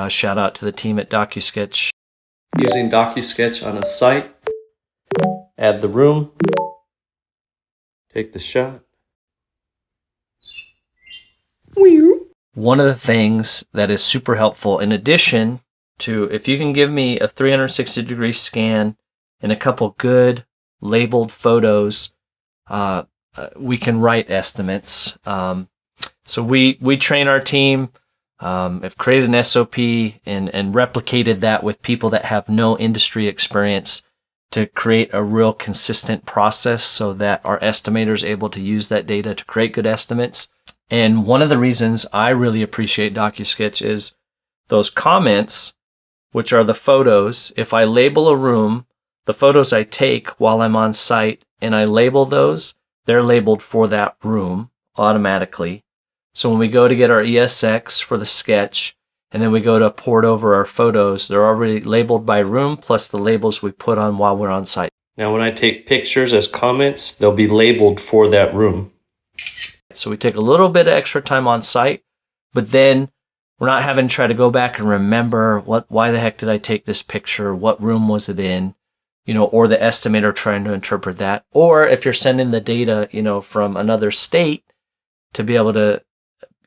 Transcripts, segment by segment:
Shout out to the team at DocuSketch. Using DocuSketch on a site, add the room, take the shot. One of the things that is super helpful, in addition to, if you can give me a 360-degree scan and a couple good labeled photos, we can write estimates. So we train our team, have created an SOP and replicated that with people that have no industry experience to create a real consistent process so that our estimator is able to use that data to create good estimates. And one of the reasons I really appreciate DocuSketch is those comments, which are the photos. If I label a room, the photos I take while I'm on site and I label those, they're labeled for that room automatically. So when we go to get our ESX for the sketch, and then we go to port over our photos, they're already labeled by room plus the labels we put on while we're on site. Now when I take pictures as comments, they'll be labeled for that room. So we take a little bit of extra time on site, but then we're not having to try to go back and remember why the heck did I take this picture? What room was it in? Or the estimator trying to interpret that. Or if you're sending the data, from another state, to be able to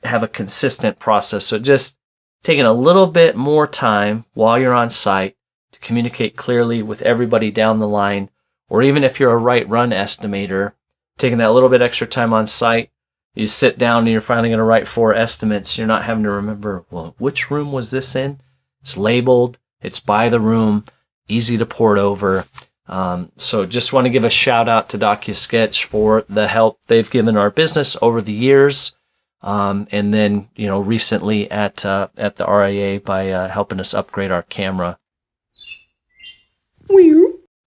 have a consistent process. So just taking a little bit more time while you're on site to communicate clearly with everybody down the line, or even if you're a right run estimator, taking that little bit extra time on site, you sit down and you're finally going to write 4 estimates. You're not having to remember, well, which room was this in? It's labeled, it's by the room, easy to port over. So just want to give a shout out to DocuSketch for the help they've given our business over the years. And then, recently at the RIA by helping us upgrade our camera